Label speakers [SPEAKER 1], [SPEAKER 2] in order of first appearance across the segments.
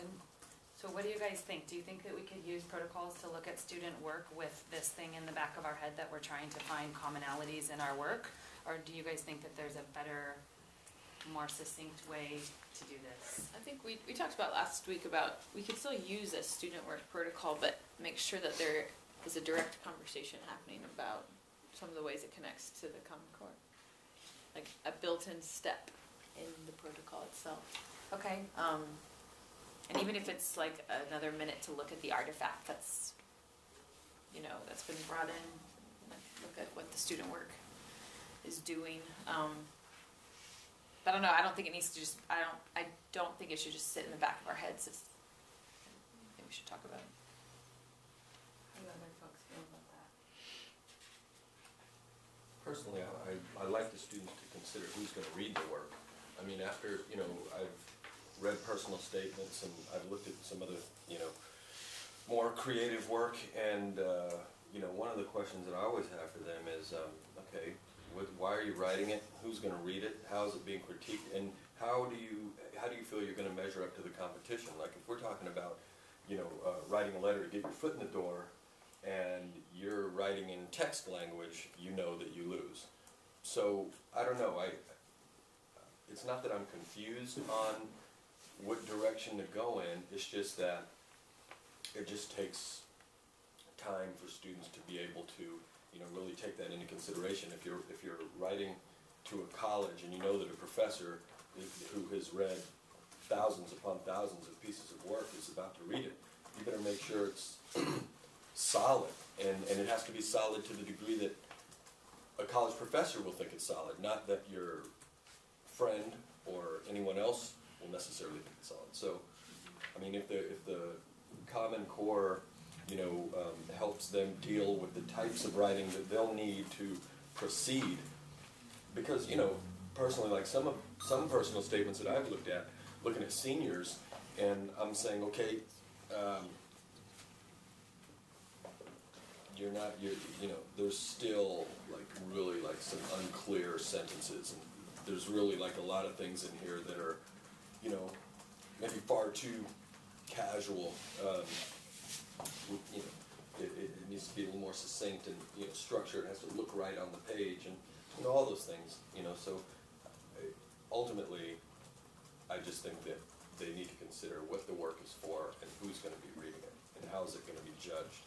[SPEAKER 1] good. So what do you guys think? Do you think that we could use protocols to look at student work with this thing in the back of our head that we're trying to find commonalities in our work? Or do you guys think that there's a better, more succinct way to do this?
[SPEAKER 2] I think we talked about last week about we could still use a student work protocol, but make sure that there is a direct conversation happening about some of the ways it connects to the Common Core. Like a built-in step in the protocol itself.
[SPEAKER 1] Okay.
[SPEAKER 2] And even if it's like another minute to look at the artifact that's, that's been brought in, look at what the student work is doing. But I don't know. I don't think it needs to just. I don't think it should just sit in the back of our heads. I think we should talk about it.
[SPEAKER 1] How do other folks feel about that?
[SPEAKER 3] Personally, I like the students to consider who's going to read the work. I mean, after, I've read personal statements and I've looked at some other, more creative work, and, one of the questions that I always have for them is, okay, why are you writing it? Who's going to read it? How is it being critiqued? And how do you feel you're going to measure up to the competition? Like if we're talking about, writing a letter to get your foot in the door, and you're writing in text language, you know that you lose. So I don't know. It's not that I'm confused on what direction to go in. It's just that it just takes time for students to be able to, really take that into consideration. If you're writing to a college and you know that a professor who has read thousands upon thousands of pieces of work is about to read it, you better make sure it's solid, and it has to be solid to the degree that a college professor will think it's solid, not that your friend or anyone else will necessarily think it's solid. So, I mean, if the Common Core, helps them deal with the types of writing that they'll need to proceed, because, personally, like some personal statements that I've looked at, looking at seniors, and I'm saying, okay, there's still really some unclear sentences, and there's really a lot of things in here that are, maybe far too casual. It needs to be a little more succinct and structured. It has to look right on the page, and all those things. So ultimately, I just think that they need to consider what the work is for and who's going to be reading it and how is it going to be judged.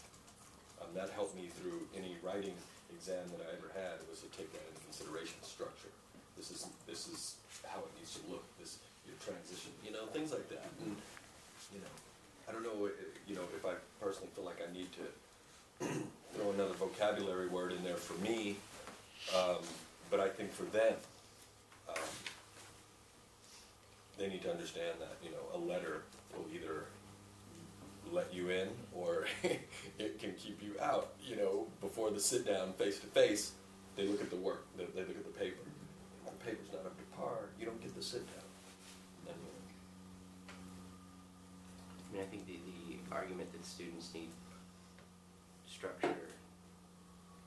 [SPEAKER 3] That helped me through any writing exam that I ever had, was to take that into consideration, structure. This is how it needs to look, your transition, things like that. And, I don't know, if I personally feel like I need to throw another vocabulary word in there for me, but I think for them, they need to understand that, a letter will either let you in, or it can keep you out. Before the sit down face to face, they look at the work, they look at the paper. If the paper's not up to par, you don't get the sit down.
[SPEAKER 4] I mean, I think the argument that students need structure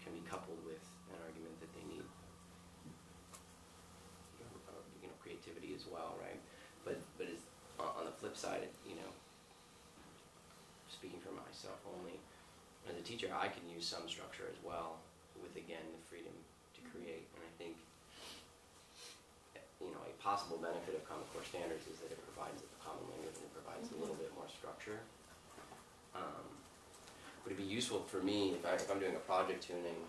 [SPEAKER 4] can be coupled with an argument that they need creativity as well, right? But it's, on the flip side, speaking for myself only, as a teacher, I can use some structure as well, with, again, the freedom to create. And I think, a possible benefit of Common Core standards is that it provides a common language and it provides a little bit more structure. Would it be useful for me if I'm doing a project tuning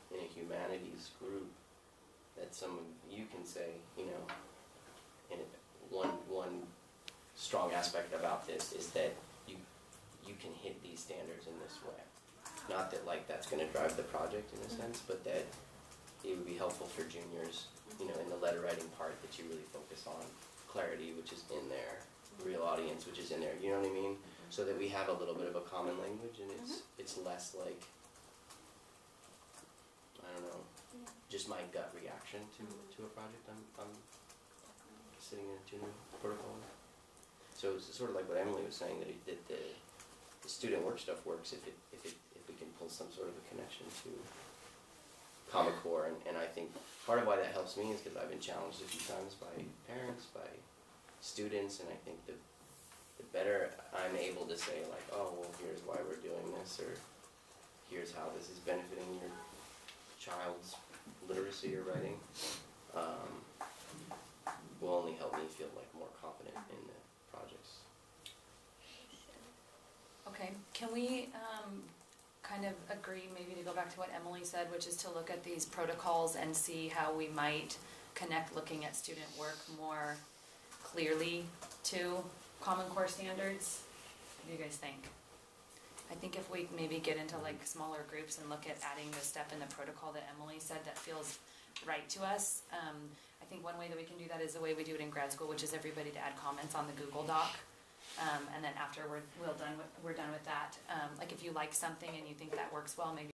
[SPEAKER 4] in a humanities group, that some of you can say, and one strong aspect about this is that you can hit these standards in this way. Not that that's going to drive the project in a sense, but that it would be helpful for juniors, in the letter writing part, that you really focus on clarity, which is in there, real audience, which is in there, you know what I mean? So that we have a little bit of a common language, and it's less I don't know, just my gut reaction to a project I'm sitting in a tuning protocol. So it's sort of like what Emily was saying, that the student work stuff works if we can pull some sort of a connection to Common Core, and I think part of why that helps me is because I've been challenged a few times by parents, by students, and I think that the better I'm able to say like, oh, well, here's why we're doing this, or here's how this is benefiting your child's literacy or writing, will only help me feel like more confident in the projects.
[SPEAKER 1] Okay, can we kind of agree maybe to go back to what Emily said, which is to look at these protocols and see how we might connect looking at student work more clearly to Common Core standards? What do you guys think? I think if we maybe get into like smaller groups and look at adding the step in the protocol that Emily said that feels right to us, I think one way that we can do that is the way we do it in grad school, which is everybody to add comments on the Google Doc. And then after we're done with that, like if you like something and you think that works well, maybe